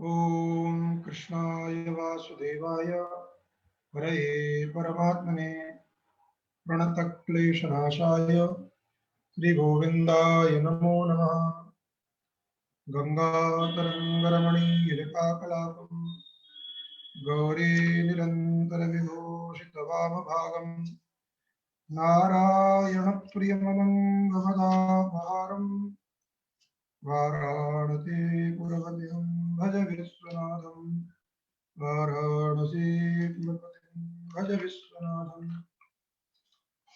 ओम कृष्णाय वासुदेवाय हरये परमात्मने प्रणतक्लेशनाशाय श्रीगोविन्दाय नमो नमः। गंगातरङ्गरमणीयजटाकलापम् गौरी निरन्तरविभूषितवामभागम् नारायणप्रियमनङ्गमदापहारम् वाराणसीपुरपतिं भज विश्वनाथम् वाराणसीपुरपतिं भज विश्वनाथम्।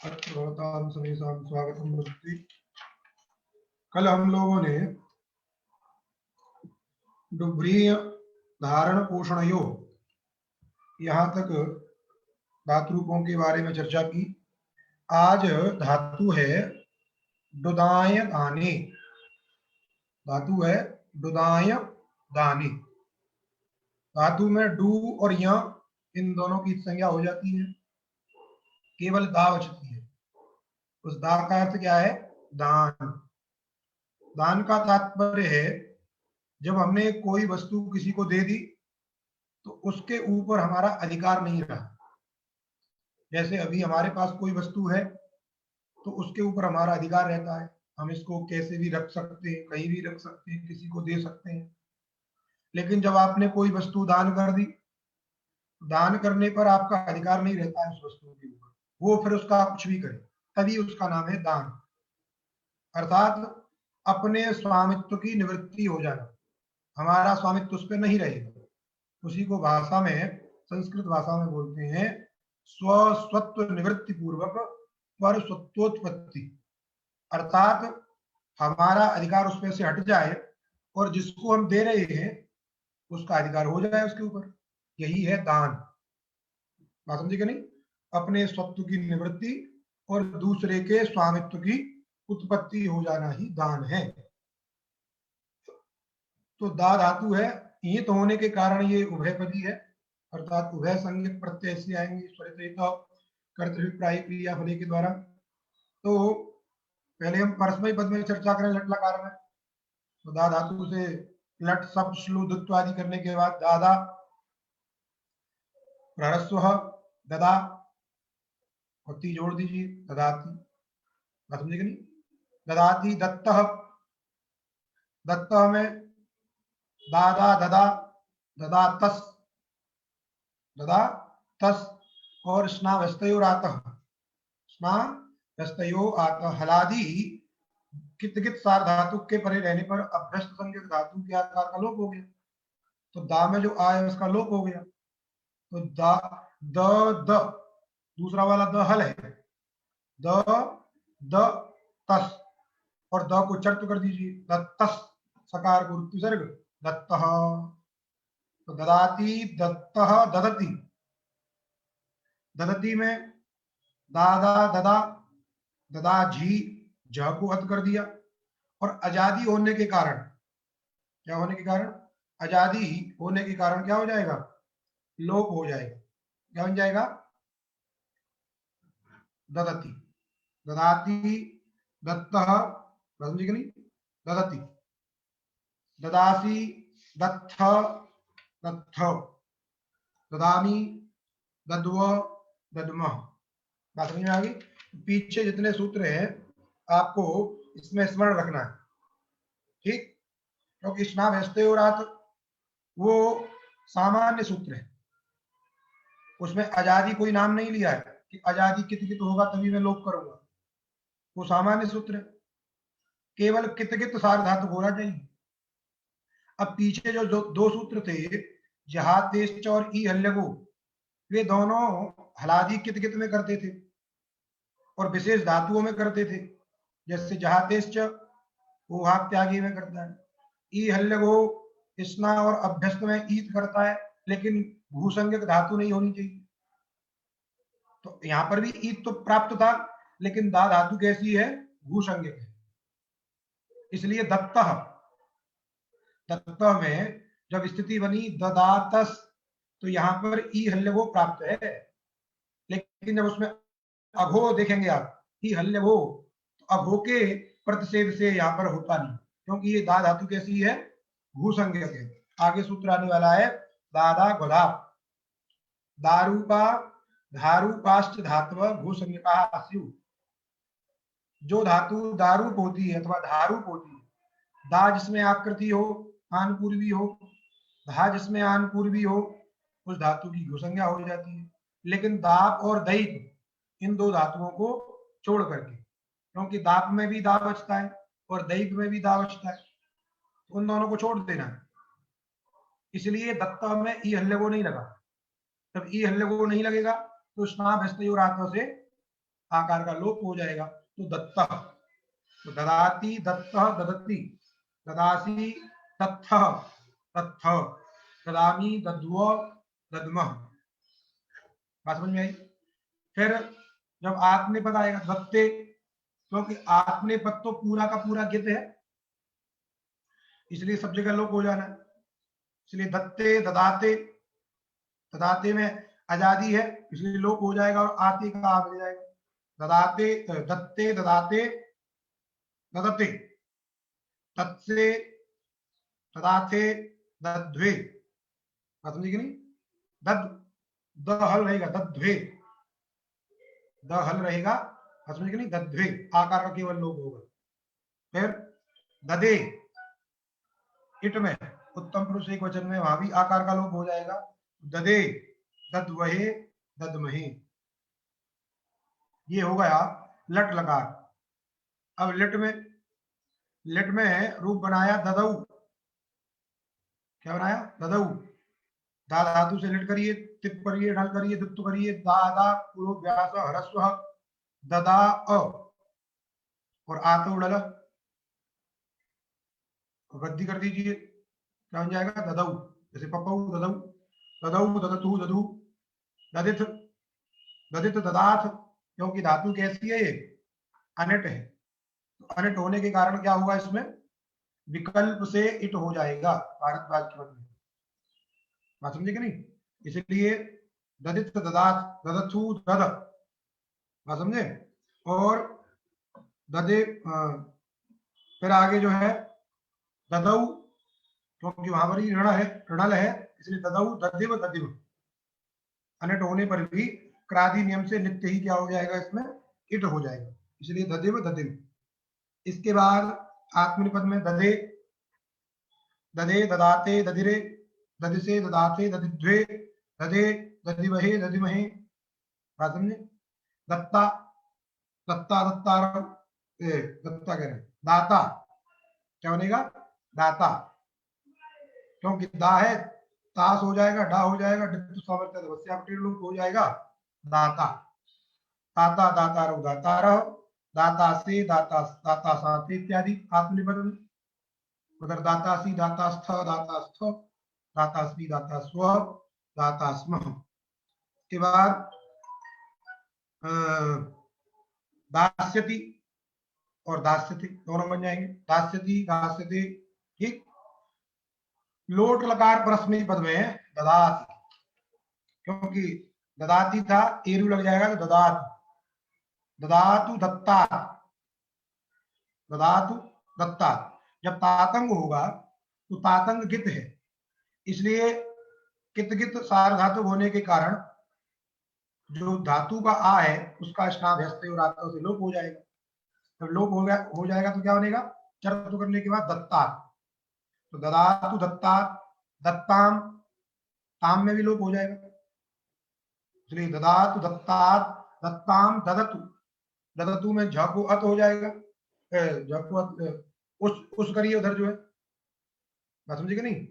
अत्र भवतां समेषां स्वागतं भवति। कल हम लोगों ने डुभ्रीय धारण पोषण योग यहाँ तक धातु रूपों के बारे में चर्चा की। आज धातु है डुदाय दाने। धातु है डुदाय दाने। धातु में डू और य इन दोनों की संज्ञा हो जाती है, केवल दा बचती है। उस दा का अर्थ क्या है? दान। दान का तात्पर्य है जब हमने कोई वस्तु किसी को दे दी तो उसके ऊपर हमारा अधिकार नहीं रहा। जैसे अभी हमारे पास कोई वस्तु है तो उसके ऊपर हमारा अधिकार रहता है, हम इसको कैसे भी रख सकते हैं, कहीं भी रख सकते हैं, किसी को दे सकते हैं। लेकिन जब आपने कोई वस्तु दान कर दी, दान करने पर आपका अधिकार नहीं रहता है उस वस्तु के ऊपर, वो फिर उसका कुछ भी करे, तभी उसका नाम है दान। अर्थात अपने स्वामित्व की निवृत्ति हो जाना, हमारा स्वामित्व उस पर नहीं रहेगा। उसी को भाषा में, संस्कृत भाषा में बोलते हैं स्वस्वत्व निवृत्ति पूर्वक पर स्वत्वोत्पत्ति। अर्थात हमारा अधिकार उस पर से हट जाए और जिसको हम दे रहे हैं उसका अधिकार हो जाए उसके ऊपर, यही है दान। बात समझे कि नहीं? अपने स्वत्व की निवृत्ति और दूसरे के स्वामित्व की उत्पत्ति हो जाना ही दान है। तो दा धातु है, ईत होने के कारण ये उभयपदी है, अर्थात उभय संज्ञक प्रत्यय से आएंगे स्वरित कर्तव्यप्राय क्रिया होने के द्वारा। तो पहले हम परस्मय पद में चर्चा करें लट लकार में। तो दा धातु से लट सब श्लू दुत्व आदि करने के बाद दादा प्रहस्व ददा और ती जोड़ दीजिए, ददाती। बात समझे कि नहीं? ददाती दत्त, दत्त में दादा ददा, ददा तस, ददा तस और स्ना व्यस्तयो रातः, स्ना व्यस्तयो आतः। हलादि कित कित सार धातु के परे रहने पर अभ्यस्त संज्ञक धातु के आकार का लोप हो गया। तो दा में जो आ है उसका लोप हो गया। तो दा द दूसरा वाला द हल है, द तस और द को चर्त कर दीजिए, दत्तस सकार को विसर्ग दत्तः। तो ददाती दत्तः ददति, ददति में दादा ददा, ददा झी झ को हत कर दिया और आजादी होने के कारण, क्या होने के कारण? आजादी होने के कारण क्या हो जाएगा? लोप हो जाएगा। क्या बन जाएगा? ददति, ददाती दत्तः, समझे कि नहीं? ददति, ददासी दत्थ, दत्थ, ददामी दद्व, दद्मः। बात समझ में आ गई? पीछे जितने सूत्र हैं आपको इसमें स्मरण रखना है, ठीक? क्योंकि स्नान हस्ते हो रहा था वो सामान्य सूत्र है, उसमें आजादी कोई नाम नहीं लिया है कि आजादी कित कित होगा तभी मैं लोप करूंगा। वो सामान्य सूत्र है, केवल कित कित सार धातु होना चाहिए। अब पीछे जो दो सूत्र थे जहातेश्च और ई हल्यगो, वे दोनों हलादी कित कित में करते थे और विशेष धातुओं में करते थे। जैसे जहातेश्च वो हाथ त्यागी में करता है, ई हल्यगो स्ना और अभ्यस्त में ईत करता है, लेकिन भूसंज्ञक धातु नहीं होनी चाहिए। तो यहां पर भी ईत तो प्राप्त था, लेकिन दा धातु कैसी है? भूसंज्ञक है। इसलिए दत्तः, दत्त में जब स्थिति बनी ददातस, तो यहां पर ई हल्यगो प्राप्त है। लेकिन जब उसमें अघो देखेंगे आप, ई हल्यगो, तो अघो के प्रतिषेध से यहां पर होता नहीं, क्योंकि ये दा धातु कैसी है? भूसंज्ञक है। आगे सूत्र आने वाला है दादा गोधा, दारूपा धारूपाश्च धातव भूसंज्ञका स्यु। जो धातु दारूप होती है अथवा धारूप होती है, दा जिसमें आकृति हो, आन पूर्वी हो, धा जिसमें आन पूर्वी हो, उस धातु की भूसंज्ञा हो जाती है। लेकिन दाप और दैप, इन दो धातुओं को छोड़ करके, क्योंकि दाप में भी दा बचता है और दैप में भी दा बचता है, उन दोनों को छोड़ देना है। इसलिए दत्ता में ई हल्ले नहीं लगा। जब ई हल्ले नहीं लगेगा तो स्नाप हस्तयोरात्म से आकार का लोप हो जाएगा। तो दत्ता, तो ददाती दत्त ददती, ददासी तत्थ तत्थ, ददामी दद्व दद्मः। बात समझ में आई? फिर जब आत्मनेपद आएगा दत्ते, क्योंकि आत्मनेपद तो पूरा का पूरा गिद्ध है, इसलिए सब जगह लोप हो जाना है। इसलिए दत्ते ददाते, ददाते में आजादी है इसलिए लोप हो जाएगा और आते का आ मिल जाएगा। ददाते दत्ते ददाते ददते, तत्से ददाते दद्वे। बात समझी कि नहीं? दद द हल रहेगा, दद्वे, द हल रहेगा, समझ कि नहीं? दद्वे आकार का केवल लोप होगा। फिर ददे, इट में उत्तम पुरुष एक वचन में वहां भी आकार का लोप हो जाएगा। ददे दद्वहे दद्महे, ये हो गया लट लकार। अब लिट में रूप बनाया ददऊ। क्या बनाया? ददऊ। दा धातु से लिट करिए, तिप करिए, ढल करिए, दुत्तु करिए, दादा पूर्व व्यास ह्रस्व ददा अ, और आतो उड़ल वृद्धि कर दीजिए, क्या बन जाएगा? ददऊ। जैसे पपऊ ददऊ, ददऊ ददतु ददू, ददित ददित ददाथ, क्योंकि धातु कैसी है? ये अनिट है। तो अनिट होने के कारण क्या हुआ? इसमें विकल्प से इट हो जाएगा भारद्वाज के मत में। बात समझे कि नहीं? इसलिए ददित ददाथ, ददथु दद, बात समझे? और ददे फिर आगे जो है ददऊ, क्योंकि वहां पर ही ऋण है, ऋणल है, इसलिए ददऊ ददिव ददिव, अनिट होने पर भी क्रादि नियम से नित्य ही क्या हो जाएगा? इसमें इट हो जाएगा, इसलिए ददिव ददिव। इसके बाद आत्मनिपद में ददे ददे ददाते ददिरे, ददिसे ददाते ददिद्वे, ददे ददिवहे ददिमहे। बात समझे? दत्ता दत्ता दत्तार, दत्ता कह रहे हैं, दाता क्या बनेगा? दाता, क्योंकि दा है, तास हो जाएगा, डा हो जाएगा, डिप्तु सामर्थ्य लोप हो जाएगा, दाता। दाता दातारो दातारः, दाता से दाता दाता साथे इत्यादि आत्मनिपद। उधर दातासी दातास्थ दातास्थ, दातास्मी दातास्व दातास्म। के बाद दास्यति और दास्यति दोनों बन जाएंगे, दास्यति दास्यति। ठीक। लोट लकार परस्मैपदी पद में ददाति, क्योंकि ददाती था, एरू लग जाएगा तो ददात, ददातु दत्ता, ददातु दत्ता। जब तातंग होगा तो तातंग गित है, इसलिए कित गित सार्वधातुक होने के कारण जो धातु का आ है उसका स्नाद हस्ते और आत्मा से लोप हो जाएगा। जब लोप हो जाएगा तो क्या बनेगा? चरतु करने के बाद दत्ता, तो ददातु दत्ता, दत्ताम, ताम में भी लोप हो जाएगा, इसलिए ददातु दत्ता, दत्ताम ददतु, ददतु में झ को अत हो जाएगा, झ को अत, उस करिए उधर जो है, बात समझे कि नहीं?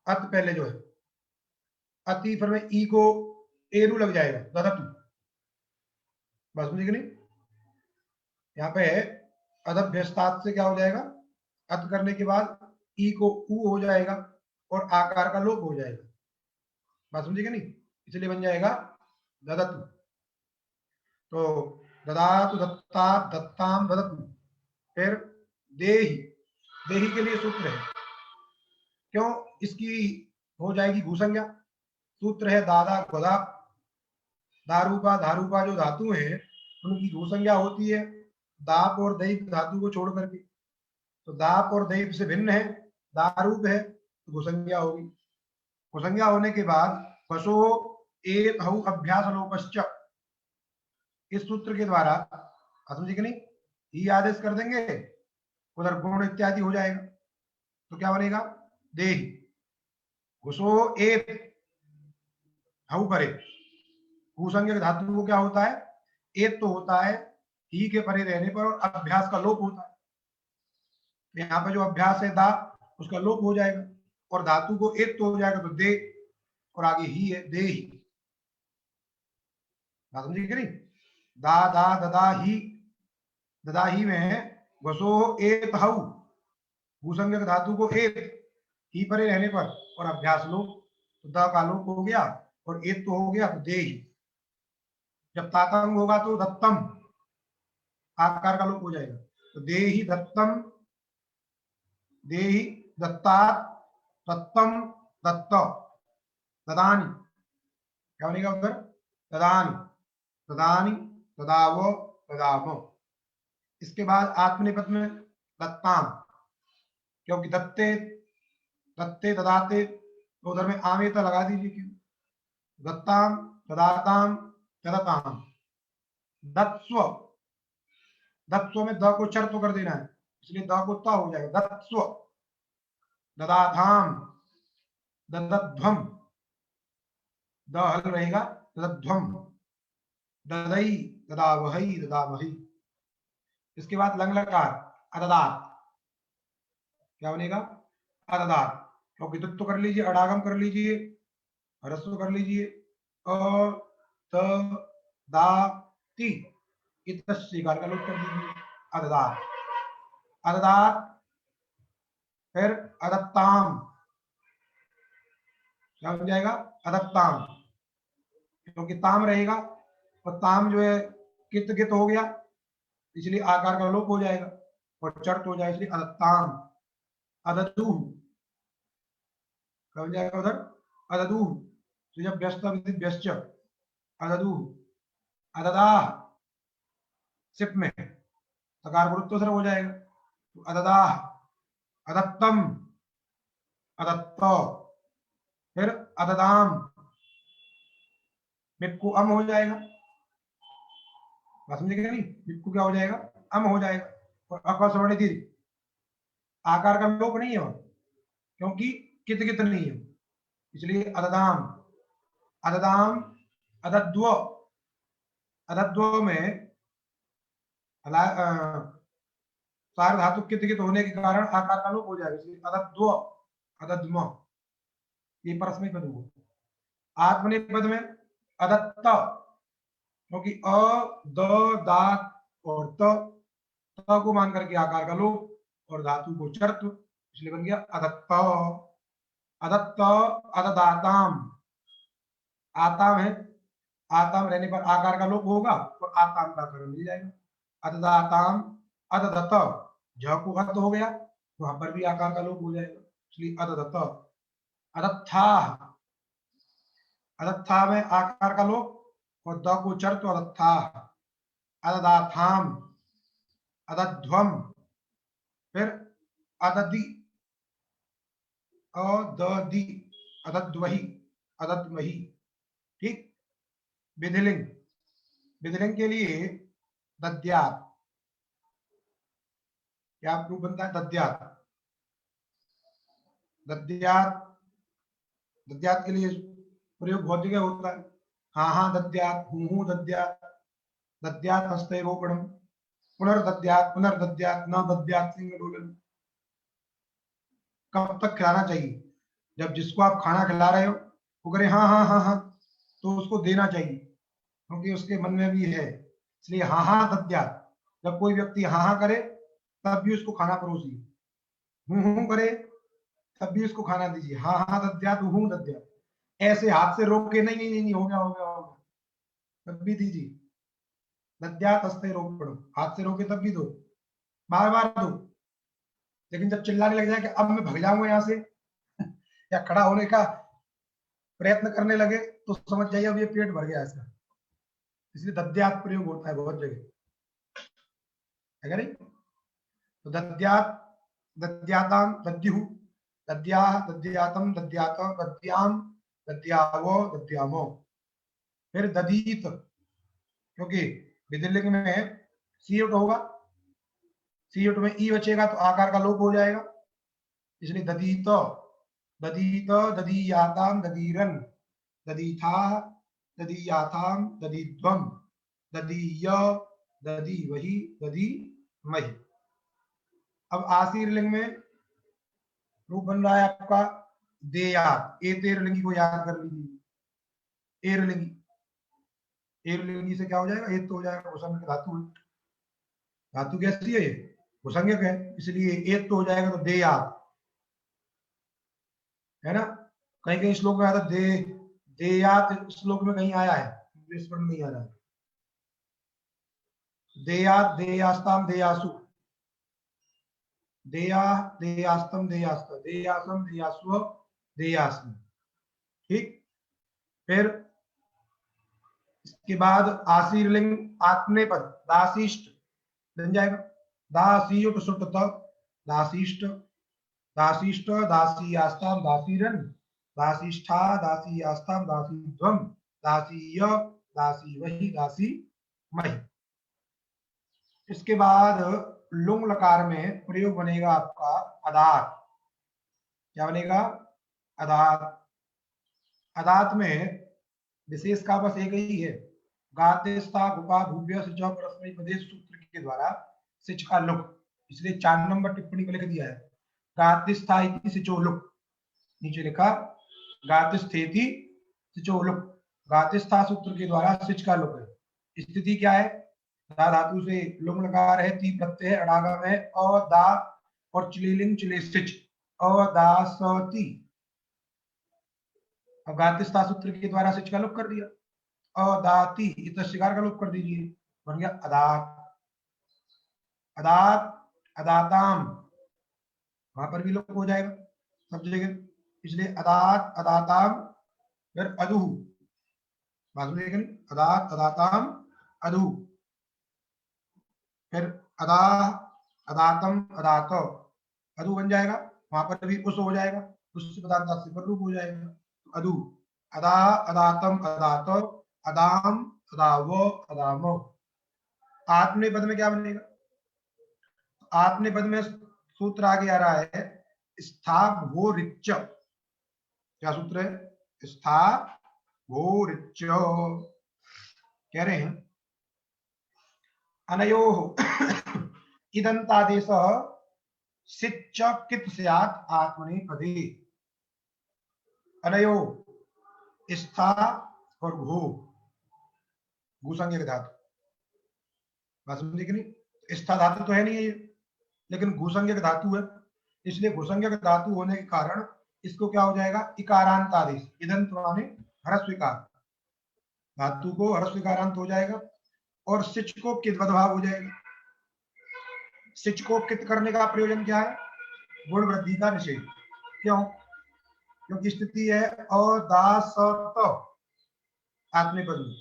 अत पहले जो है, अति, फिर में ई को एरू लग जाएगा, ददतु, बात समझे कि नहीं? यहाँ पे अदभ्यस्तात से क्या हो जाएगा? अत करने के बाद ई को ऊ हो जाएगा और आकार का लोप हो जाएगा, बात समझे कि नहीं? इसलिए बन जाएगा ददतु। तो ददातु दत्ता दत्ताम ददतु। फिर देहि, देहि के लिए सूत्र है, क्यों? इसकी हो जाएगी भूसंज्ञा। सूत्र है दादा गोदा, दारूपा धारूपा जो धातु है उनकी भूसंज्ञा होती है दाप और दैप धातु को छोड़ करके। तो दाप और दैप से भिन्न है, दारूप है, तो भूसंज्ञा होगी। भूसंज्ञा होने के बाद वसो एक हु अभ्यास लोपश्च, इस सूत्र के द्वारा समझे कि नहीं, ही आदेश कर देंगे, उधर गुण इत्यादि हो जाएगा, तो क्या बनेगा, देहि। घुसो एत हु परे, भूसंज्ञक धातु को क्या होता है, एत तो होता है ही के परे रहने पर, और अभ्यास का लोप होता है। यहाँ पर जो अभ्यास है दा, उसका लोप हो जाएगा, और धातु को एत तो हो जाएगा, तो दे, और आगे ही है, दे ही। बात समझिए कि नहीं, दा दा ददा ही में घसो एत हु, भूसंज्ञक धातु को एत ही परे रहने पर, और अभ्यास लोप, तो द का लोप हो गया, और एत तो हो गया, तो दे ही। जब तातंग होगा तो दत्तम, आकार का लोप हो जाएगा, तो दे ही दत्तम, दे ही दत्तात, दत्तम दत्त, ददानी, क्या बनेगा उधर, ददानी, ददानी, ददाव, ददाम। इसके बाद आत्मनेपद में दत्ताम, क्योंकि दत्ते दत्ते ददाते, तो उधर में आमेता लगा दीजिए, क्यों, दत्ताम ददाताम ददताम। दत्स्व, दत्स्व में द को चर तो कर देना है, इसलिए द को ता हो जाएगा, दत्स्व, ददाधाम, ददध्वम, द हल रहेगा, ददध्वम, ददई, ददावहई, ददावही। इसके बाद लंग लकार अददात, क्या बनेगा, अददात, क्योंकि दुत्व कर लीजिए, अडागम कर लीजिए, ह्रस्व कर लीजिए, अ त दा ती, इतकार का लोप कर दीजिए, अददात, अददात, फिर अदत्ताम, क्या हो जाएगा, अदत्ताम, क्योंकि ताम रहेगा, और ताम जो है कित गित हो गया, इसलिए आकार का लोप हो जाएगा, और चर्त हो जाएगा, इसलिए अदत्ताम, अददूह, क्या हो जाएगा उधर, अददूह, तो जब व्यस्त व्यस्त, अददूह, अददाह, सिप में तकार गुरुत्व सर हो जाएगा, तो अददाह, अदत्तम, अदत्त, फिर अददाम, मिक्कू अम हो जाएगा, बात समझेगा नहीं, मिक्कू क्या हो जाएगा, अम हो जाएगा, और अकस्वर्ण दीर्घ, आकार का लोप नहीं है वहां, क्योंकि कित नहीं है, इसलिए अददाम, अददाम, अदद्व, अदद्व में सार धातु कित होने के कारण आकार का लोप हो जाएगा, इसलिए अदद्व, अदद्म, ये परस्मै पद हुआ। आत्मनेपद में अदत्त, क्योंकि अ द दात और त को मान करके आकार का लोप, और धातु को चर्त, इसलिए बन गया अदत्त, अदत्त, अददाताम, आताम है, आताम रहने पर आकार का लोप होगा, और आताम का आकार मिल जाएगा, अददाताम, अददत, झ को अत हो गया, वहां पर भी आकार का लोप हो जाएगा, इसलिए अददत, अदत्था, अदत्था में आकार का लोप, और द को चर, तो अदत्था, अददाथाम, अदध्वम, फिर अददि, अददि, अदद्वही, अदद्वही, ठीक। विधिलिंग, विधिलिंग के लिए दद्यात, क्या रूप बनता है, दद्यात, दद्यात, दद्यात के लिए प्रयोग बहुत जगह होता है, हाँ हाँ दद्यात, हूँ दद्यात, दद्यात हस्ते रोपणम, पुनर्दद्यात, पुनर्दद्यात, न दद्यात सिंह। कब तक खिलाना चाहिए, जब जिसको आप खाना खिला रहे हो वो करे हाँ हाँ हाँ हाँ, तो उसको देना चाहिए, क्योंकि उसके मन में भी है, इसलिए हाँ हाँ दद्यात, जब कोई व्यक्ति हाँ हाँ करे तब भी उसको खाना परोसिए, हूँ करे तब भी उसको खाना दीजिए, हाँ हाँ दद्यात, हूँ दद्यात, ऐसे हाथ से रोक के नहीं नहीं नहीं, नहीं हो गया हो गया हो गया, तब भी दीजिए, दद्यात हस्ते रोक पड़ो, हाथ से रोके तब भी दो, बार बार दो, लेकिन जब चिल्लाने लग जाए कि अब मैं भाग जाऊंगा यहाँ से या खड़ा होने का प्रयत्न करने लगे, तो समझ जाइए अब ये पेट भर गया इसका, इसलिए दद्यात प्रयोग होता है बहुत जगह, है नहीं, तो दद्यात, दद्याताम, दद्युः, दद्या, दद्यातम, दद्यात, दद्याम, दद्यावो, दद्यामो। फिर ददीत, क्योंकि विधिलिंग में सीयुट होगा, सीयुट में ई बचेगा तो आकार का लोप हो जाएगा, इसलिए ददीत, ददीत, ददीयाताम, ददीरन, ददीथा, ददीयाथाम, ददीध्वम, ददीय, ददी वही, ददी मही। अब आसीर लिंग में रूप बन रहा है आपका देयात। एतेरलिंगी को याद कर लीजिए, एरलिंगी, एरलिंगी से क्या हो जाएगा, एत तो हो जाएगा, भूसंग धातु है, धातु कैसी है, भूसंज्ञक है, इसलिए एत तो हो जाएगा, तो देयात है ना। कहीं कहीं श्लोक में आता दे, देयात श्लोक में कहीं आया है, इंग्लिश में नहीं आ रहा है। देयात, देयास्ताम, देयासु, देया, देयास्तम, देयास्त, देयासम, देयास्व, देयास्म। ठीक। फिर इसके बाद आशीर्लिंग आत्मनेपद दासीष्ट बन जाएगा, दासीयुट सुट तक, दासीष्ट, दासीष्ट, दासीयास्ताम, दासीरन, दासीष्ठा, दासीयास्ताम, दासीध्वम, दासीय, दासी वही, दासी मही। इसके बाद लुंग लकार में प्रयोग बनेगा आपका अदात। क्या बनेगा, अदात। अदात में विशेष का बस एक ही है, गातेस्ता गुपा भूव्य सिचा परस्मय प्रदेश सूत्र के द्वारा सिच का लुक, इसलिए 4 नंबर टिप्पणी को लिख दिया है, गातिस्था इति सिचो लुक, नीचे लिखा गातिस्थेति सिचो लुक, गातिस्था सूत्र के द्वारा सिच का लुक है। स्थिति क्या है, दा धातु से लुंग लकार है, ती प्रत्यय अड़ागम है, अ दा और चिलिलिंग चिले सिच, अदासती। अब गातिस्था सूत्र के द्वारा सिच का लोप कर दिया, अदाती, इत शिकार का लोप कर दीजिए, बन गया अदात। अदात, अदाताम, वहां पर भी लोप हो जाएगा सब जगह, इसलिए अदात, अदाताम, फिर अदु, बात में देखें, अदात, अदाताम, अदु, फिर अदा, अदातम, अदात, अदु बन जाएगा, वहां पर भी उस हो जाएगा, उससे पदार्थ से पर रूप हो जाएगा, अदु, अदा, अदातम, अदात, अदाम, अदावो, अदामो। आत्मनेपद में क्या बनेगा, आत्मनेपद में सूत्र आगे आ रहा है स्था भो रिच, क्या सूत्र है, स्था भो रिच, कह रहे हैं अनयोः इदन्तादेशः सिच्च कित स्यात् आत्मनेपदे। अनयो, स्था और भू, भूसंज्ञक धातु, बात समझे कि नहीं, स्था धातु तो है नहीं है ये, लेकिन भूसंज्ञक धातु है, इसलिए भूसंज्ञक धातु होने के कारण इसको क्या हो जाएगा, इकारांत आदेश, इदंत माने ह्रस्वीकार, धातु को ह्रस्वीकारांत हो जाएगा, और सिच को कित बदभाव हो जाएगा। सिच को कित करने का प्रयोजन क्या है, गुण वृद्धि का निषेध, क्यों, क्योंकि स्थिति है अदासत, आत्मनेपद में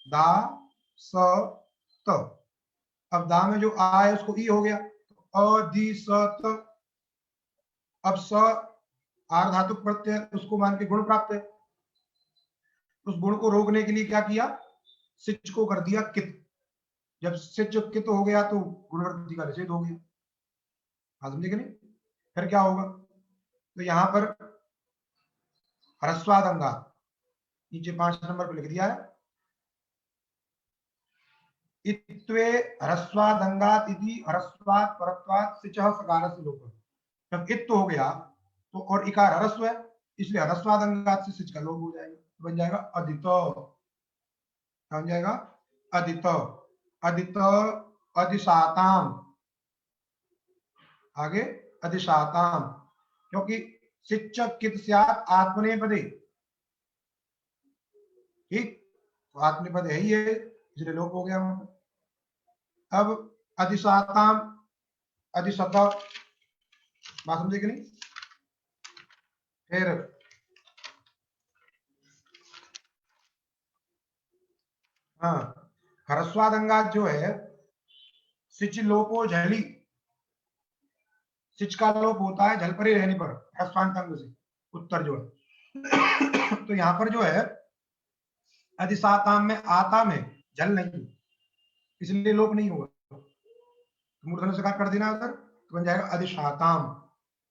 अदासत, अब दा में जो आ है उसको ई हो गया, तो अदिसत, अब स आर धातु प्रत्यय, उसको मान के गुण प्राप्त है, उस गुण को रोकने के लिए क्या किया, सिच को कर दिया कित, जब सिच कित हो गया तो गुण वृद्धि का निषेध हो गया, समझे कि नहीं। फिर क्या होगा, तो यहां पर ह्रस्वादंगा, नीचे 5 नंबर पर लिख दिया है, इत्वे ह्रस्वादंगात इति ह्रस्वात् परत्वात् सिचः सकारस्य लोपः, जब इत हो गया तो और इकार ह्रस्व है, इसलिए ह्रस्वादंगात से सिच का लोप हो जाएगा, तो बन जाएगा अदित, क्या बन जाएगा, अदित, अदित, अधिशाताम, आगे अधिशाताम, क्योंकि सिच कित स्यात् आत्मनेपदे, ठीक, तो आत्मनेपद है ही है, इसलिए लोप हो गया वहां पर। अब अधिशाताम, अधिशत, बात समझे कि नहीं। फिर हाँ, ह्रस्वादंगा जो है सिच लोपो झली, सिच का लोप होता है जल पर ही रहने पर, ह्रस्वांत अंग से उत्तर जो है। तो यहाँ पर जो है अधिसाताम में आता में जल नहीं, इसलिए लोप नहीं होगा। मूर्धन्य से कर देना उधर, तो बन जाएगा अधिशाताम,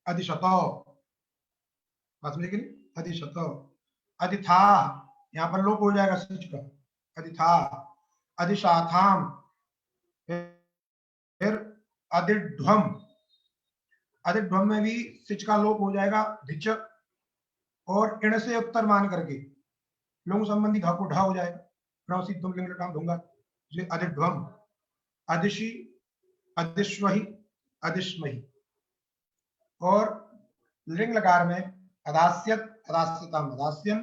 अधिशतो, बात समझे कि नहीं, अधिशतो। अधिथा, यहाँ पर लोप हो जाएगा सिच का, अधिथा। अधिशाथाम, फिर अधिध्वम, अधिध्वम में भी सिच का लोप हो जाएगा धिच, और इण से उत्तर मान करके लोग संबंधी धा को ढा हो जाएगा, प्रवसी तुम लिंग काम दूंगा, इसलिए अधिध्वम। अधिशी, अधिश्वही, अधिश्मही। और लिंग लकार में अदास्यत, अदास्यतम, अदास्यम,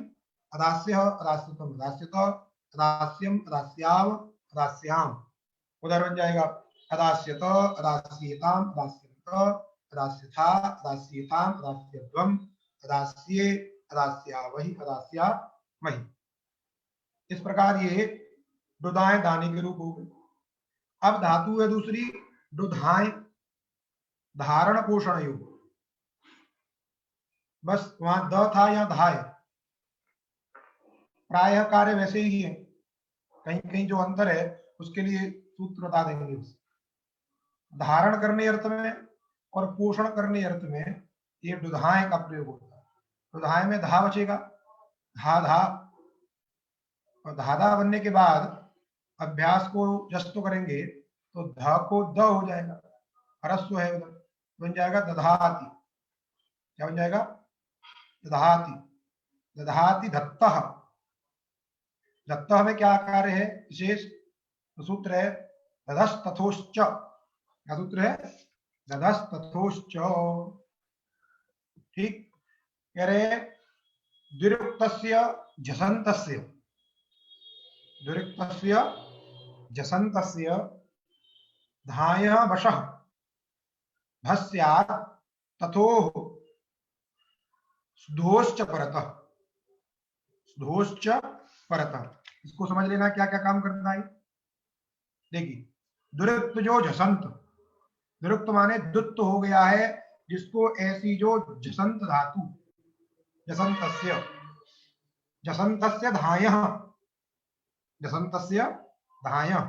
अदास्य, अदास्यतम, अदास्यत, अदास्यम, अदास्याव, अदास्याम। उधर बन जाएगा अदास्यत, अदास्येताम, अदास्यत, अदास्यथा, अदास्येताम, अदास्यध्वम, अदास्ये, अदास्यावहि, अदास्यामहि। इस प्रकार ये डुदाएं दाने के रूप हो गए। अब धातु है दूसरी डुधाएं, धारण पोषण योग। बस वहां द था, या धा है, प्रायः कार्य वैसे ही है, कहीं कहीं जो अंतर है उसके लिए सूत्र बता देंगे। धारण करने अर्थ में और पोषण करने अर्थ में ये डुधाएं का प्रयोग होता है। डुधाएं में धा बचेगा, धा धा, और धाधा बनने के बाद अभ्यास को जस्तो करेंगे तो ध को द हो जाएगा, ह्रस्व है उधर, बन जाएगा दधाति। क्या बन जाएगा? दधाति, दधाति दत्तः। दत्तः में क्या कार्य है विशेष? तो सूत्र है दधस तथोश्च। क्या सूत्र है? दधस तथोश्च। ठीक, कह रहे द्विरुक्तस्य झसन्तस्य, द्विरुक्तस्य झसन्तस्य धायः वशः भस्यात् तथोः सुधोश्च परतः, सुधोश्च परतः। इसको समझ लेना क्या क्या काम करता है। देखिए, दुरुक्त जो झसंत, दुरुक्त माने दुत्त हो गया है जिसको ऐसी जो झसंत धातु, झसंतस्य, झसंतस्य धायः, झसंतस्य धायः,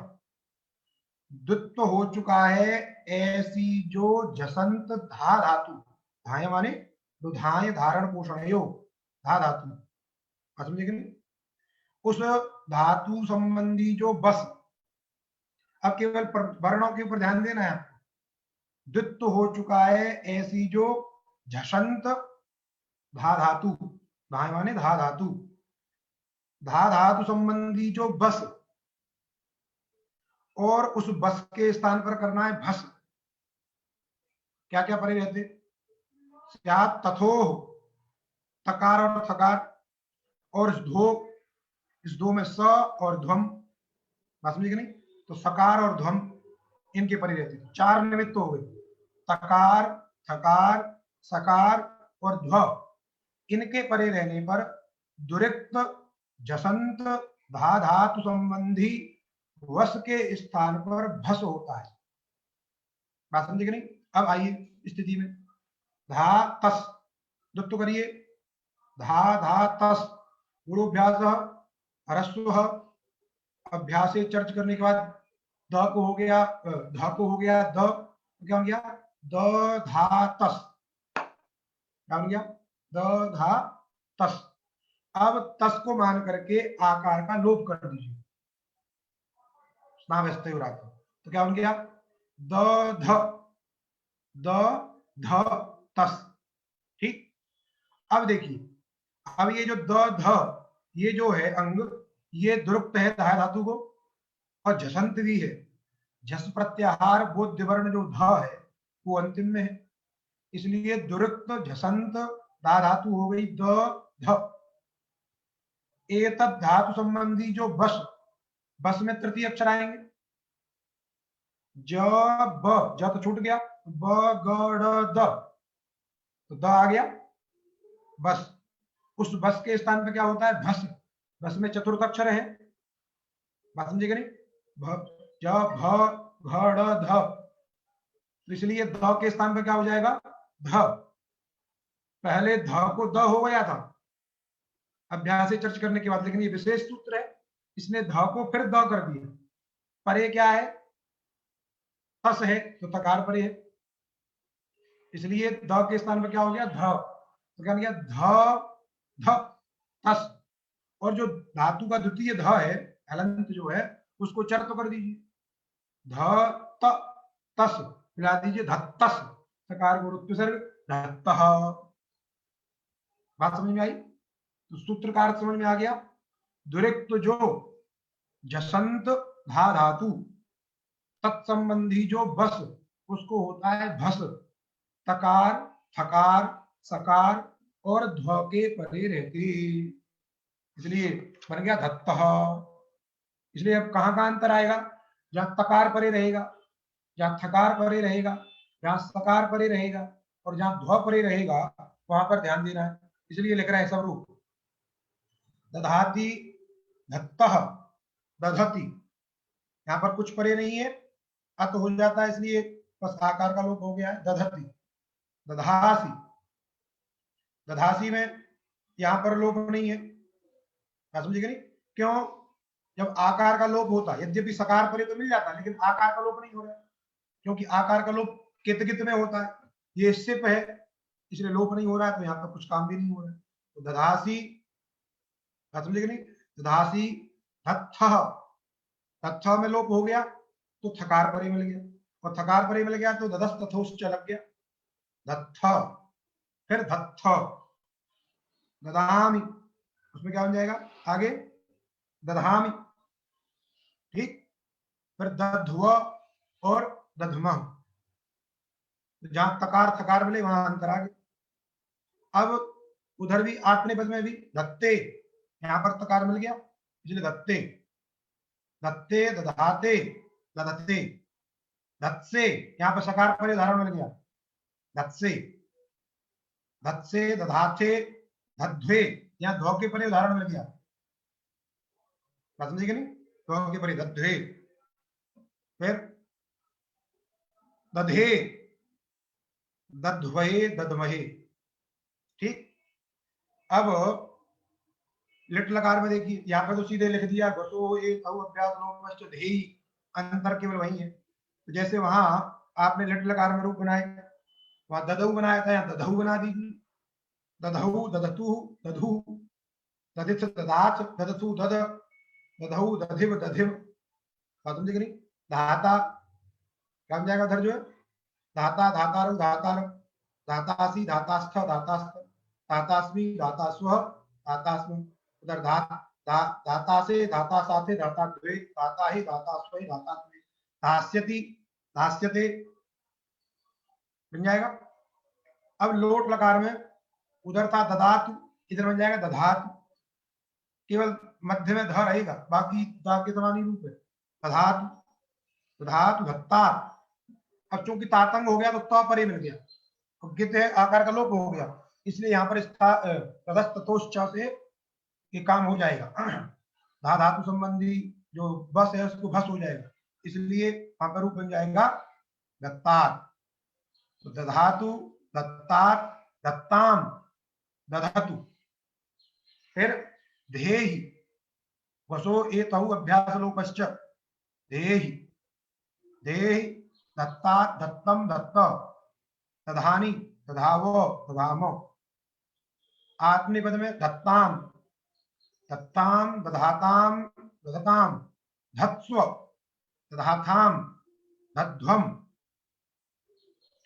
दुत्त हो चुका है ऐसी जो झसंत धा धातु, धाय माने दुधाय धारण पोषण योग, धा धातु, समझे कि नहीं? उस धातु संबंधी जो बस, अब केवल वर्णों के ऊपर ध्यान देना है आपको। द्वित्व हो चुका है ऐसी जो झसंत धा धातु, धाय माने धा धातु, धा धातु संबंधी जो बस, और उस बस के स्थान पर करना है भस। क्या क्या परे रहते? स्यात् तथोः, तकार और थकार, और इस दो में स और ध्वम, बात समझे कि नहीं? तो सकार और ध्वम इनके परे रहते थे। चार निमित्त हो गए, तकार, थकार, सकार और ध्व। इनके परे रहने पर दुरिक्त झसंत धा धातु संबंधी वस के स्थान पर भस होता है। बात समझे कि नहीं? अब आइए स्थिति में, धा तस, दुत्त करिए, धा धा तस, गुणोभ्यास ह्रस्व, अभ्यास चर्च करने के बाद द को हो गया, ध को हो गया द, क्या हो गया? द धा तस, क्या हो गया? द धा तस। अब तस को मान करके आकार का लोप कर दीजिए, तो क्या हो गया? द ध, द ध तस। ठीक, अब देखिए, अब ये जो द ध, ये जो है अंग, ये दुरुक्त है धा धातु को, और झसंत भी है। झस प्रत्याहार बोध्य वर्ण जो ध है वो अंतिम में है, इसलिए दुरुक्त झसंत धा धातु हो गई द ध। एतत् धातु संबंधी जो बस, बस में तृतीय अक्षर आएंगे, ज ब, ज तो छूट गया, ब ग ड द, तो द आ गया बस। उस बस के स्थान पे क्या होता है? भस। बस में चतुर्थ अक्षर है, बात समझेगा नहीं? भ, ज भ घ ड ध, तो इसलिए ध के स्थान पर क्या हो जाएगा, ध। पहले ध को द हो गया था अभ्यास से चर्च करने के बाद, लेकिन ये विशेष सूत्र है, इसने ध को फिर द कर दिया। परे क्या है, तस है, तो तकार परे है, इसलिए द के स्थान पर क्या हो गया, ध। तो क्या गया, ध ध तस। और जो धातु का द्वितीय ध है, हलंत जो है, उसको चर तो कर दीजिए, ध त तस, मिला दीजिए धत्तस, सकार को उपसर्ग धत्तः। बात समझ में आई? तो सूत्र का अर्थ समझ में आ गया। दुरिक्त जो जसंत धा धातु, तत्संबंधी जो बस, उसको होता है भस। तकार, थकार, सकार और ध्व के परे रहते, इसलिए बन गया धत्तः। इसलिए अब कहां अंतर आएगा, जहां तकार परे रहेगा, जहां थकार परे रहेगा, जहां सकार परे रहेगा और जहां ध्व परे रहेगा, वहां पर ध्यान देना है। इसलिए लिख रहा है सब रूप, दधाति, धत्तः, दधति, यहां पर कुछ परे नहीं है, अत हो जाता है, इसलिए बस आकार का लोप हो गया है, दधति, दधासी, दधासी में यहां पर लोप नहीं है, समझिए नहीं क्यों, जब आकार का लोप होता, यद्यपि सकार परे तो मिल जाता, लेकिन आकार का लोप नहीं हो रहा है, क्योंकि आकार का लोप कित कित में होता है, ये सिप है, इसलिए लोप नहीं हो रहा है, तो यहाँ पर कुछ काम भी नहीं हो रहा है। तो दधासी, समझे नहीं, दधासी, धत्थ, धत्थ में लोप हो गया तो थकार परे मिल गया, और थकार परे मिल गया तो दधस तथोश्च लग गया, धत्थ, फिर धत्थ, ददामी, उसमें क्या बन जाएगा आगे, दधामी, ठीक, फिर दध्व और दधम, जहां तकार थकार मिले वहां अंतर आ गया। अब उधर भी आठवें पद में भी धत्ते, यहां पर तकार मिल गया, इसलिए धत्ते, धत्ते, दधाते, दधते, धत्से, यहां पर सकार पर उदाहरण मिल गया, धत्से, धत्से, दधाथे, धध्वे, यहां ध्व के परे उदाहरण मिल गया, समझे कि नहीं, ध्व के परे धध्वे, फिर दधे, दध्वहे, दधमहे, ठीक। अब लिट लकार में देखिए, यहाँ पे तो सीधे लिख दिया घसो एक अभ्यास लोपश्च धेयी, अंतर केवल वही है। तो जैसे वहां आपने लिट लकार में रूप बनाए, वहां ददऊ बनाया था, यहाँ दधऊ बना दीजिए, दधऊ, दधतु, दधु, दधिथ, दधाच, दधतु, दध, दधऊ, दधिव, दधिव, समझे कि नहीं, धाता, क्या बन जाएगा उधर जो है, धाता, धातारु, धातार, धातासी, धातास्थ, धातास्थ, धातास्मि, धातास्व, धातास्म, उधर धाता से, धाता साथे, धाता द्वे, धाता ही, धाता स्वय, धाता द्वे, धास्यति, धास्यते, बन जाएगा। अब लोट लकार में उधर था ददातु, इधर बन जाएगा दधातु, केवल मध्य में ध रहेगा, बाकी दा के समान ही रूप है, दधातु, दधातु, धत्ता। अब चूंकि तातंग हो गया तो त परे मिल गया, अब गित है, आकार का लोप हो गया, इसलिए यहाँ पर तदस्तोश्च से ये काम हो जाएगा, धा धातु संबंधी जो बस है उसको भस हो जाएगा, इसलिए वहां पर रूप बन जाएगा दत्तार। तो दधातु, दत्तार, दत्ताम, दधतु, फिर धेहि, वसो एतहु अभ्यास लोपश्च, धेहि, धेहि, दत्ता, दत्तम, दत्त, दधानी, दधावो, दधामो, आत्मनेपद में दत्ताम, दत्ताम, दधाताम, दधताम, धत्स्व, दधाथाम, दध्वम,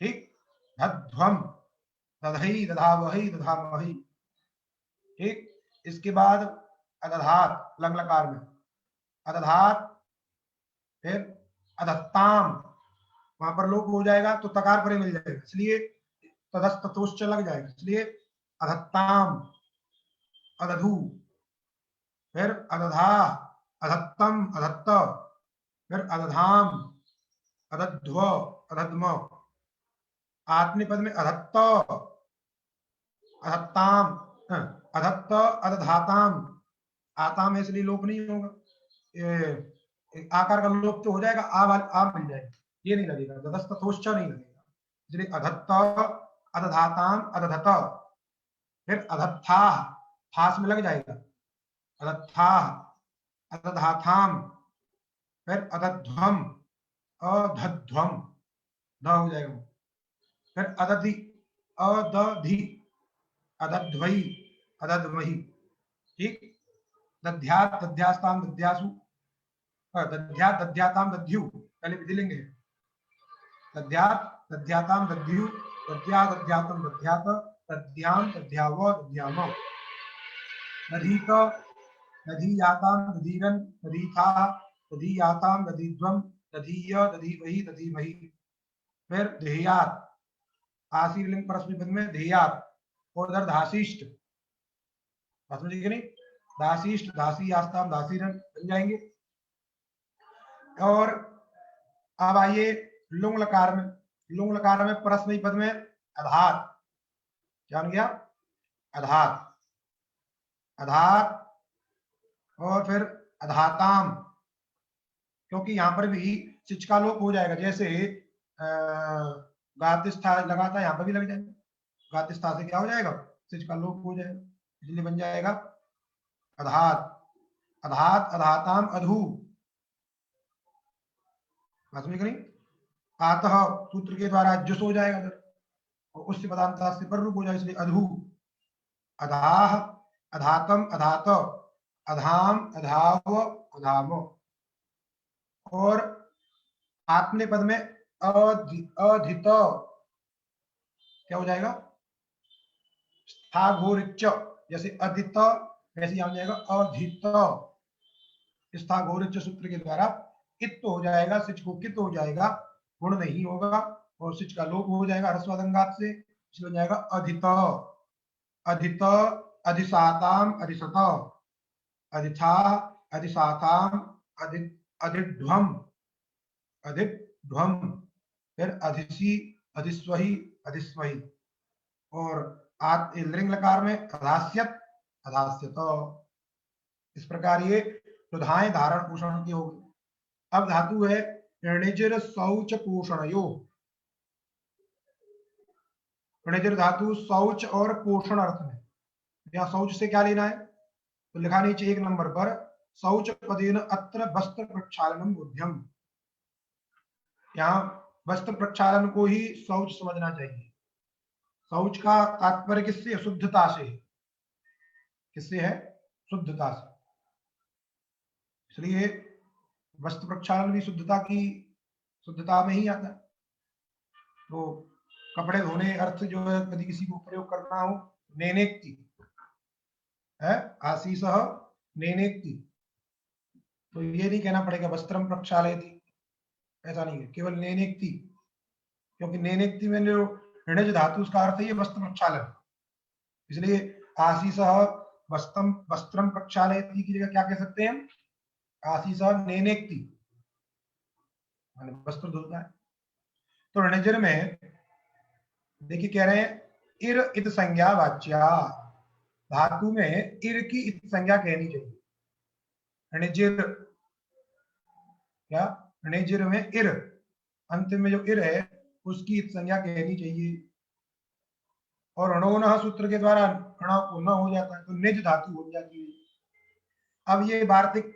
ठीक, दध्वम, दधई, दधावही, दधामही, ठीक। इसके बाद अदधात, लंग लकार में अदधात, फिर अदत्ताम, वहां पर लोप हो जाएगा तो तकार परे मिल जाएगा, इसलिए तदस्तोश्च लग जाएगा, इसलिए अधत्ताम, अदधु, फिर अदधा, अधत्तम, अधत्त, फिर अदधाम, अदध्व, अदध्म, आत्मनेपद में अधत्त, अधत्ताम, अधत्त, अदधाताम, आताम इसलिए लोप नहीं होगा, आकार का लोप तो हो जाएगा, आ मिल जाएगा, ये नहीं लगेगा, ददस्तथोश्च नहीं लगेगा, इसलिए अधत्त, अदधाताम, अदधत, फिर अधत्था, थास में लग जाएगा, अधत्था, अदधाथाम, फिर अदध्वम, अधध्वम, ध हो जाएगा, फिर अदधि, अदधि, अदध्वई, अदध्वहि, ठीक। दध्यात्, दध्यास्ताम, दध्यासु, दध्यात्, दध्याताम, दध्यु, पहले विधिलिंग है, दध्यात्, दध्याताम, दध्यु, दध्यात्, दध्यातम, दध्यात, दध्याम, दध्याव, दध्याम, दधीत, दधीयाताम, दधीरन, दधीथा, दधीयाताम, दधीध्वम, दधीय, दधीवहि, दधीमहि, फिर धेयात, आशीर लिंग परस्मै पद में धेयात, और उधर धाशिष्ट, बात समझिए कि नहीं, दाशिष्ट, दासी, आस्ताम, दासीरन बन जाएंगे। और अब आइए लुंग लकार में, लुंग लकार में परस्मै पद में अधात, क्या बन गया, अधात, अधात, और फिर अधाताम, क्योंकि यहां पर भी सिच का लोप हो जाएगा, जैसे गातिस्था लगा था, यहां पर भी लग जाएगा, गातिस्था से क्या हो जाएगा, सिच का लोप हो जाएगा, इसलिए बन जाएगा अधात, अधात, अधाताम, अधू, बात समझ गई। आतः सूत्र के द्वारा जुस हो जाएगा इधर, और उससे पदांता से पर रूप हो जाएगा, इसलिए अधू, अधाह, अधातम, अधात, अधाम, अधाव, अधाम, और आत्मने पद में अधित, क्या हो जाएगा, स्थाघोरिच, जैसे अदित वैसे यहां जाएगा अधित, स्थाघोरिच सूत्र के द्वारा इत हो जाएगा, सिच को कित हो जाएगा, गुण नहीं होगा, और सिच का लोप हो जाएगा ह्रस्वादंगात से, इसलिए जाएगा अधित, अधित, अधिसाताम, अधिसत, अधिथा, अधिसाताम, अधिध्वम, अधिध्वम, फिर अधिसी, अधिस्वही, अधिस्वही, और लिंग लकार में अधास्यत, अधास्यत। इस प्रकार ये प्रधाएं धारण पोषण की होगी। अब धातु है णिजर शौच पोषणयो, णिजर धातु शौच और पोषण अर्थ में, यहाँ शौच से क्या लेना है, तो लिखा नीचे 1 नंबर पर, शौच पदेन अत्र वस्त्र प्रक्षालनम बुद्ध्यम, यहाँ वस्त्र प्रक्षालन को ही शौच समझना चाहिए। शौच का तात्पर्य किससे, शुद्धता से, किससे है, शुद्धता से, इसलिए वस्त्र प्रक्षालन भी शुद्धता में ही आता है। तो कपड़े धोने अर्थ जो है, यदि किसी को प्रयोग करना हो, नेनेक्ति है, आशीष नेनेक्ति, तो ये नहीं कहना पड़ेगा वस्त्रम प्रक्षालयति, ऐसा नहीं है, केवल नेनेक्ति, क्योंकि नेनेक्ति में जो णिज धातु उसका अर्थ है वस्त्र प्रक्षालन, इसलिए आशीष वस्त्रम प्रक्षालयति की जगह क्या कह सकते हैं, आशीष नेनेक्ति, वस्त्र धोता है। तो णिजर में देखिए कह रहे हैं इर इत संज्ञा वाच्या, धातु में इर की इत संज्ञा कहनी चाहिए, णिजिर, क्या, णिजिर में इर, अंतिम में जो इर है उसकी इत संज्ञा कहनी चाहिए, और णोनः सूत्र के द्वारा ण हो जाता है, तो निज धातु हो जाती है। अब ये वार्तिक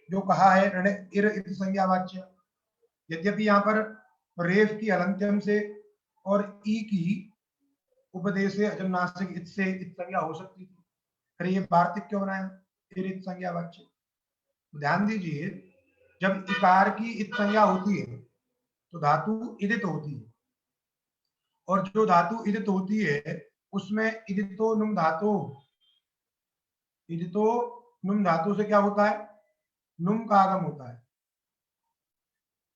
जो कहा है इर इत संज्ञा वाच्य, यद्यपि यहाँ पर रेफ की अलंत्यम से और ई की उपदेश से अजन्नासिक इत से इत संज्ञा हो सकती थी, फिर ये वार्तिक क्यों बनाया फिर इत संज्ञा वाच्य। ध्यान दीजिए, जब इकार की इत संज्ञा होती है तो धातु इदित होती है, और जो धातु इदित होती है उसमें इदितो नुम धातु, इदितो नुम धातु से क्या होता है, नुम का आगम होता है,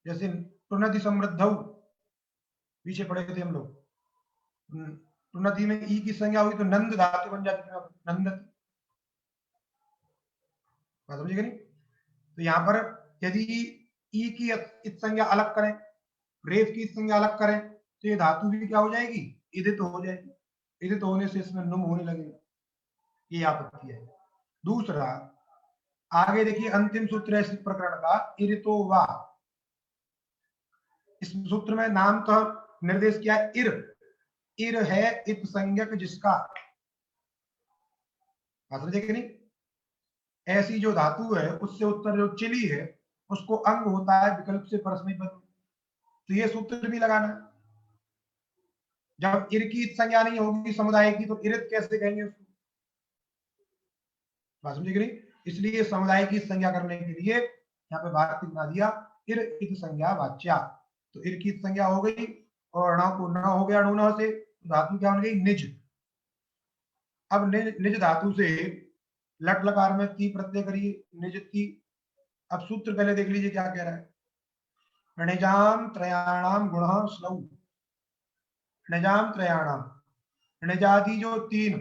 जैसे टुनति समृद्ध, पीछे पढ़े थे हम लोग, टुनति में ई की संज्ञा हुई तो नंद धातु बन जाती है, नंदति, बात समझिए नहीं। तो यहाँ पर यदि ई की इत संज्ञा अलग करें, रेफ की संज्ञा अलग करें, तो ये धातु भी क्या हो जाएगी, इदित हो जाएगी, इदित होने से इसमें नुम होने लगेगा, ये आपत्ति है। दूसरा, आगे देखिए अंतिम सूत्र है इस प्रकरण का, इरितो वा, इस सूत्र में नाम का निर्देश किया है इर। इर है इत संज्ञक जिसका, समझे कि नहीं? ऐसी जो धातु है उससे उत्तर जो चिली है उसको अंग होता है विकल्प से परस्मैपद में। तो ये सूत्र भी लगाना है। जब इर की संज्ञा नहीं होगी समुदाय की तो इरित कैसे कहेंगे उसको, बात समझे कि नहीं? इसलिए समुदाय की संज्ञा करने के लिए यहाँ पे भारत बना दिया इर इत संज्ञा वाच्या। तो इर की संज्ञा हो गई और ण को न हो गया णुन से, धातु क्या बन गई निज। अब निज, निज धातु से लट लकार में ती प्रत्यय करिए, निज ती। अब सूत्र पहले देख लीजिए क्या कह रहा है। णिजाम त्रयाणाम गुण स्लौ, णिजाम त्रयाणाम, णिजादि जो तीन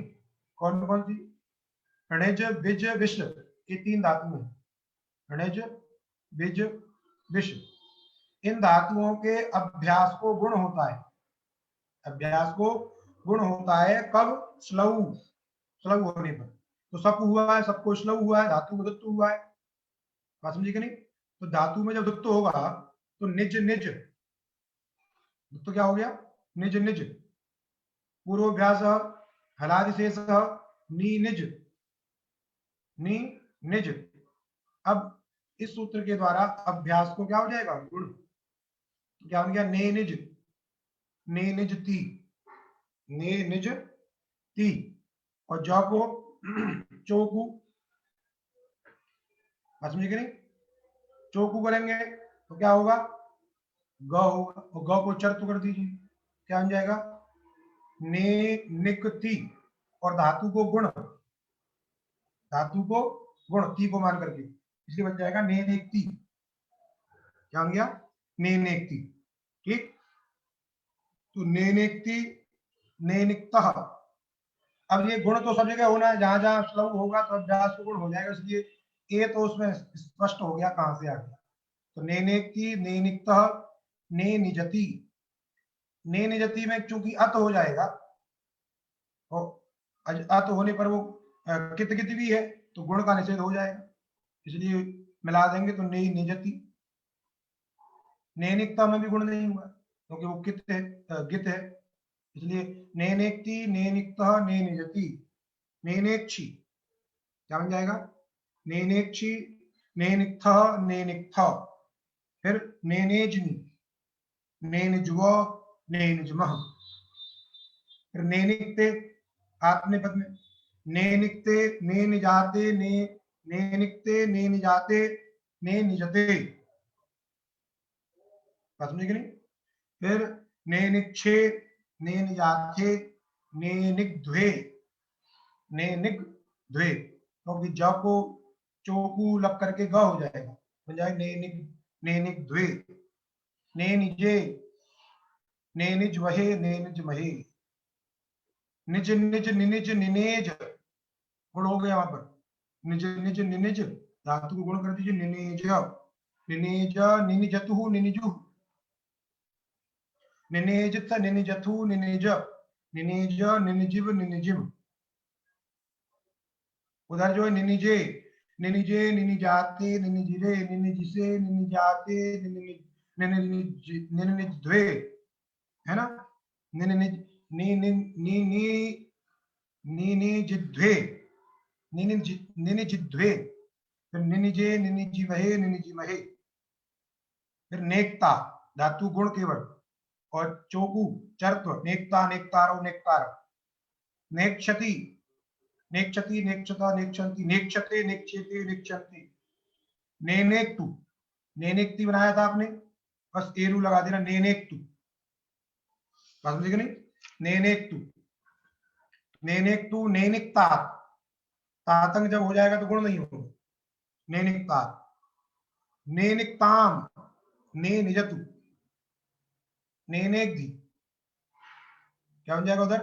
कौन कौन सी, णिज विज विष, ये तीन धातु हैं। णिज विज विष, इन धातुओं के अभ्यास को गुण होता है, अभ्यास को गुण होता है कब, स्लौ, स्लौ होने पर। तो सप हुआ है, सबको स्लौ हुआ है, धातु में दुत्व हुआ है, बात समझी कि नहीं? तो धातु में जब दुत्व होगा तो निज निज, दुत्व क्या हो गया, निज निज। पूर्वाभ्यास हलादिशेष नी निज, नी निज। अब इस सूत्र के द्वारा अभ्यास को क्या हो जाएगा, गुण। तो क्या हो गया, ने निज, ने निज ती, ने निज ती। और ज को चौकू, समझे कि नहीं? चौकू करेंगे तो क्या होगा, ग होगा, और ग को चर्त कर दीजिए, क्या बन जाएगा, ने निकती। और धातु को गुण, धातु को गुण ती को मान करके, इसलिए बन जाएगा ने नेकती। क्या बन गया, ने नेकती। ठीक, तो ने नेकती, ने निकता। अब ये गुण तो सब जगह होना है, जहां जहां श्लव होगा तो अभ्यास को गुण हो जाएगा, इसलिए ए तो उसमें स्पष्ट हो गया कहां से आ गया। तो ने नेकती, ने निकता, ने निजती। ने निजती में चूंकि अत हो जाएगा, और अत होने पर वो कित कित भी है तो गुण का निषेध हो जाएगा, इसलिए मिला देंगे तो ने निजती। नैनिकता में भी गुण नहीं हुआ क्योंकि वो कित है, गित है, इसलिए नैनेक्ति, नैनिकता, नैनिजति, नैनेक्षी। क्या बन जाएगा, नैनेक्षी, नैनिकथा, नैनिकथा। फिर नैनेजनी, नैनिज्व, नैनिजमः। फिर नैनिकते आत्मनेपद में, नैनिकते, नैनिजाते, नैनिकते, नैनिजाते, नैनिजते, समझे कि नहीं? फिर नैनिक्षे, नैनिजाथे, नैनिग्ध्वे, नैनिग्ध्वे, क्योंकि ज को चोकू लग करके ग हो जाएगा, बन जाएगा नैनिग्ध्वे, नैनिजे, नैनिज्वहे, नैनिज्महे। निज निज निनिज निनेज, गुण हो गया वहां पर, निज निज निनिज, धातु को गुण कर दीजिए, निनेज, निनेज, निनिजतु, निनिजु, निनेजत, निनिजथु, निनेज, निनेज, निनिजिव, निनिजिम। उधर जो है निनिजे, निनिजे, निनिजाते, निनिजिरे, निनिजिसे, निनिजाते, निनिनिज्वे, है ना, निनिनिज, निनिजिद्वे, निनिजिद्वे। फिर निनिजे, निनिजिमहे, निनिजिमहे। फिर नेकता, धातु गुण केवल, और चोकू चर्त्व, नेकता, नेकतारो, नेकतार। नेक्षति, नेक्षति, नेक्षता, नेक्षन्ति, नेक्षते, नेक्षेते, नेक्षन्ति। नेनेक्तु, नेनेक्ति बनाया था आपने, बस एरू लगा देना, नेनेक्तु, समझे कि नहीं? नेनेक्तु, नेनेक्तु, नैनिकता, तातंग जब हो जाएगा तो गुण नहीं होगा, नैनिकता। नैनिकताम, ने निजतु, नैनेग्धि, क्या बन जाएगा उधर,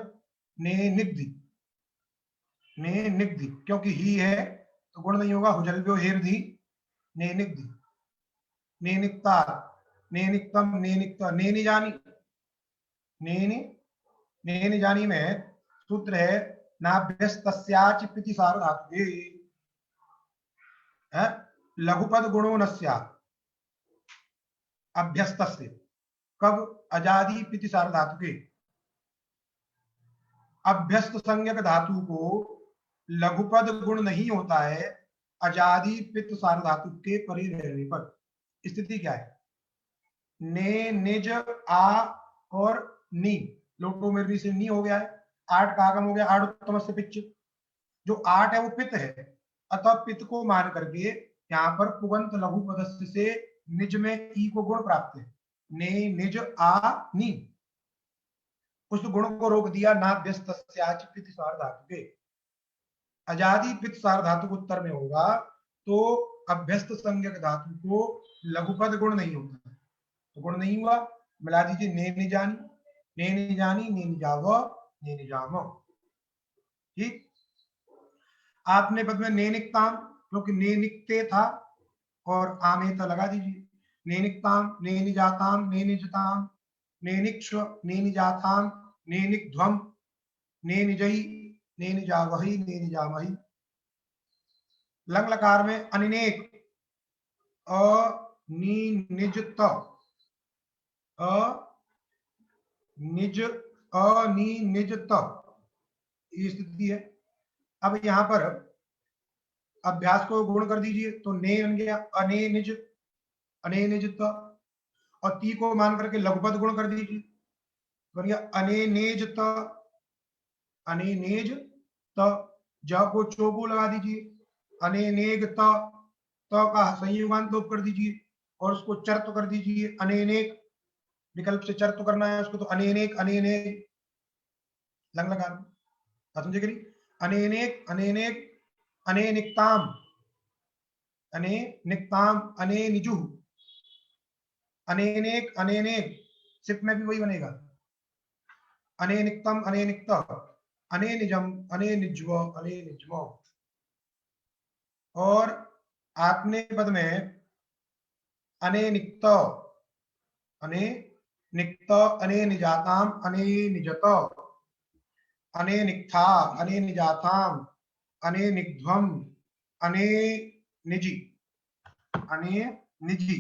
नैनिग्धि, नैनिग्धि, क्योंकि ही है तो गुण नहीं होगा, हुजल्व्यो हेर्धि, नैनिग्धि, नैनिकता, नैनिकतम, नैनिकता, नैनि जानी, नैनि, नैनि जानी में सूत्र है नाभ्यस्तस्याच पिति सार्वधातुके, लघुपद गुणो न स्यात्, अभ्यस्तस्य, कब? अजादि पिति सार्वधातुके। अभ्यस्त संज्ञक धातु को लघुपद गुण नहीं होता है अजादि पित्त सार्वधातु के परे रहने पर। स्थिति क्या है? ने, निज, आ और नी, लोटो मेरी से नी हो गया है, आठ का आगम हो गया, आठ उत्तम से पिच, जो आठ है वो पित्त है, अतः पित्त को मान करके यहाँ पर पुगंत लघु पदस्य से निज में ई को गुण प्राप्त है। ने, निज, आ, नी, उस गुण को रोक दिया ना व्यस्त पित्त सार्वधातु के। अजादि पित्त सार्वधातु उत्तर में होगा तो अभ्यस्त संज्ञक धातु को लघुपद गुण नहीं होता, तो गुण नहीं हुआ, मिला दीजिए ने निजानी, ने निजानी, ने निजाव, ने निजाम। ठीक। आपने पद में ने निकताम, क्योंकि ने निकते था और आमेता लगा दीजिए। ने निकताम, ने निजाताम, ने निजताम, ने निक्ष्व, ने निजाताम, ने निध्वम, ने निजई, ने निजावही, ने निजामही। लंग लकार में अनिनेक, अ नि निज त, अ निज, अ नि निज त, ये स्थिति है। अब यहां पर अभ्यास को गुण कर दीजिए तो ने बन गया अने निज, अने निज त, और ती को मान करके लघुपद गुण कर दीजिए, बन गया अने नेज त, अने नेज त। ज को चोको लगा दीजिए, अने नेग त, त का संयुगांत लोप कर दीजिए और उसको चर्त कर दीजिए, अनेनेक, विकल्प से चर्त करना है उसको, तो अनेनेक, अनेनेक, लंग लगा, समझे कि नहीं? अनेनेक, अनेनेक, अनेनिकताम, अनेनिकताम, अने निजु, अनेनेक, अनेनेक, सिप में भी वही बनेगा, अनेनिकतम, अनेनिक्त, अनेनिजम, अनेनिज्व, अनेनिज्व। और आत्मे पद में अनेनिक्त, अनेनिक्त, अनेनिजाताम, अनेनिजत, अनेनिक्था, अनेनिजाताम, अनेनिध्वम, अनेनिजी, अनेनिजी,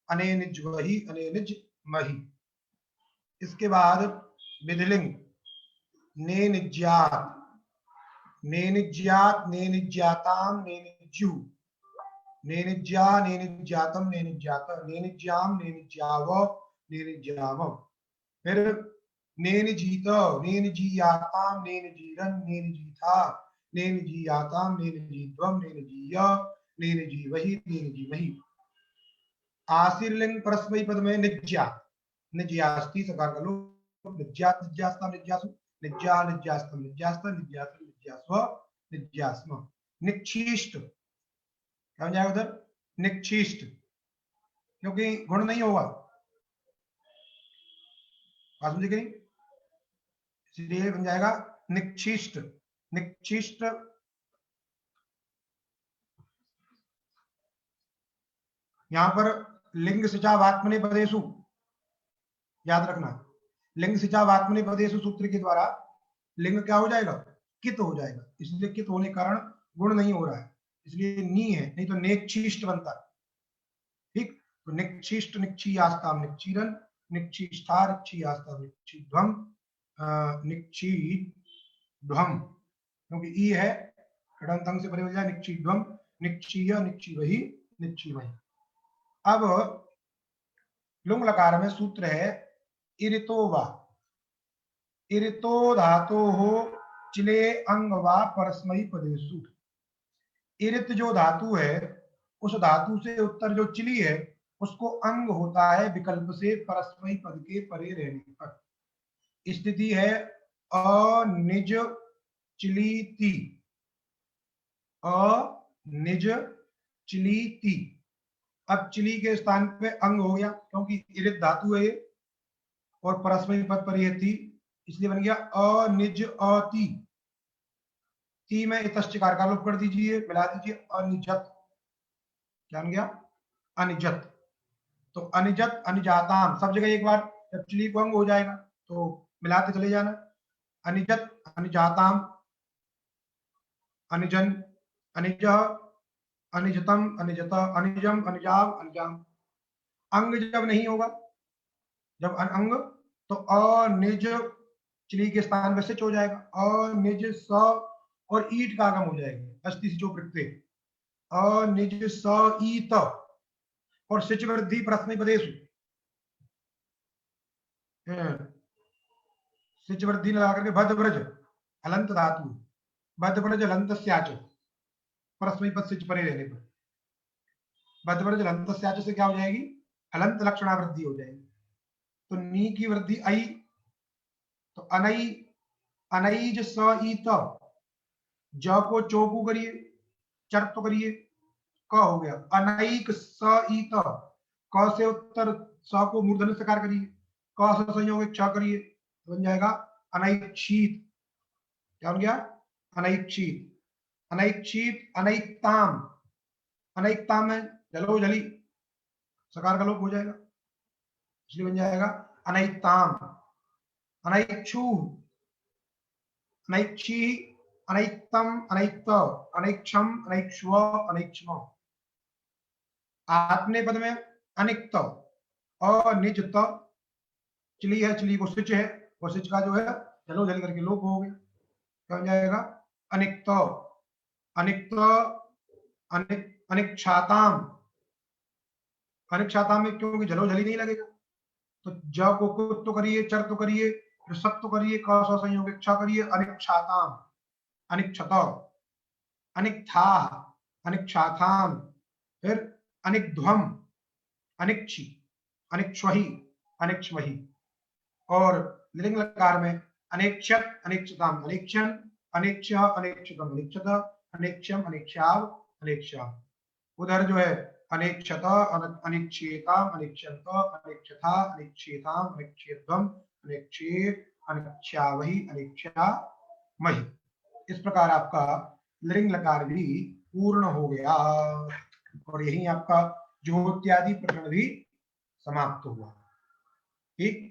अनेनिज्वहि, अनेनिज्महि। इसके बाद विधिलिंग ने निज्यात, ने निज्यात, ने निज्याताम, ने निज्यु, ने निज्या, ने निज्यातम, ने निज्यात, ने निज्याम, ने निज्याव, ने निज्याव। फिर ने निजीत, ने निजीयाताम, ने निजीरन, ने निजीथा, ने निजीयाताम, ने निजीध्वम, ने निजीय, ने निजीवहि, ने निजीवहि। आशीर्लिंग परस्मयी पद में निज्या, निज्यास्ति सकार का लोप, निज्यात, निज्यास्ता, निज्यासु, निज्या, निज्यास्तम, निज्यास्ता, निज्यासु, निज्यास्व, निज्यास्म। निक्षिष्ट, क्या बन जाएगा उधर? निक्षिष्ट, क्योंकि गुण नहीं होगा, बात समझे कि नहीं? इसलिए बन जाएगा निक्षिष्ट, निक्षिष्ट। यहां पर लिंग सिचा वात्मने पदेशु, याद रखना, लिंग सिचा वात्मने पदेशु सूत्र के द्वारा लिंग क्या हो जाएगा? कित हो जाएगा, इसलिए कित होने के कारण गुण नहीं हो रहा है, इसलिए नी है, नहीं तो नेक्षिष्ट बनता। ठीक, तो निक्षिष्ट, निक्षीयास्ताम, निक्षीरन, निक्षिष्ठा, निक्षीयास्ताम, निक्षीध्वम, निक्षीध्वम, क्योंकि ई है षडंत अंग से परे हो जाए, निक्षीध्वम, निक्षीय, निक्षीवहि, निक्षीवहि। अब लुंग लकार में सूत्र है इरितो वा, इरितो धातो हो चिले अंग वा परस्मयी पदेशु। इरित जो धातु है उस धातु से उत्तर जो चिली है उसको अंग होता है विकल्प से परस्मयी पद के परे रहने पर। स्थिति है अनिज चिलीति, अनिज चिलीति। अब चिली के स्थान पे अंग हो गया क्योंकि इरित धातु है और परस्मयी पद पर यह थी, इसलिए बन गया अनिज अति। ती में इतश्चकार का लोप कर दीजिए, मिला दीजिए अनिजत, क्या बन गया? अनिजत। तो अनिजत, अनिजाताम, सब जगह एक बार जब चिली को अंग हो जाएगा तो मिलाते चले जाना, अनिजत, अनिजाताम, अनिजन, अनिज, अनिजतम, अनिजत, अनिजम, अनिजाम, अनिजाम। अंग जब नहीं होगा, जब अंग तो अनिज चली के स्थान में सिच हो जाएगा, अनिज स और ईट का आगम हो जाएगा, अस्थि सिचो प्रत्यय, अनिज स ईत और सिच वृद्धि प्रश्न पदेशु, सिच वृद्धि लगा करके भद्रव्रज हलंत धातु, भद्रव्रज हलंत स्याच, परस्मई पद सिच परे रहने पर भद्रव्रज हलंत स्याच से क्या हो जाएगी, हलंत लक्षणा वृद्धि हो जाएगी। तो नी की वृद्धि आई, तो अनई, अनईज स ईत, ज को चौकू करिए, चर तो करिए, क हो गया, अनईक स ईत, क से उत्तर स को मूर्धन्य सकार करिए, क से संयोग छ करिए, बन जाएगा अनैक्षित। क्या बन गया, अनैक्षित, अनैक्षित, अनैकताम, अनैकताम में जलो जली सकार का लोप हो जाएगा, इसलिए बन जाएगा अनैकताम, अनैक्षु, अनैक्षी, अनैक्तम, अनैक्त, अनैक्षम, अनैक्ष्व, अनैक्षम। आत्मने पद में अनिक्त, अनिजत, चली है, चली को सिच है, वो सिच का जो है जलो जल करके लोप हो गया, क्या हो जाएगा, अनिक्त, अनिक्त, अनिक्षाताम, अनिक्षाताम में क्योंकि जलो जली नहीं लगेगा, तो ज को कुत तो करिए, चर तो करिए, फिर सत तो करिए, क स संयोग इच्छा करिए, अनिक्षाताम, अनिक्षत, अनिक्था, अनिक्षाथाम, फिर अनिग्ध्वम, अनिक्षी, अनिक्षवही, अनिक्षवही। और लिंग लकार में अनेक्षत, अनेक्षताम, अनेक्षण, अनेक्ष, अनेक्षतम, अनेक्षत, अनेक्षम, अनेक्षाव, अनेक्षा। उधर जो है अनेक्षत, अनिक्षेताम, अनिक्षत, अनेक्षथा, अनिक्षेताम, अनिक्षेत्वम, अनिक्षेत, अनिक्षावही, अनिक्षामहि। इस प्रकार आपका लिंग लकार भी पूर्ण हो गया और यही आपका ज्योत्यादि प्रकरण भी समाप्त हुआ। ठीक।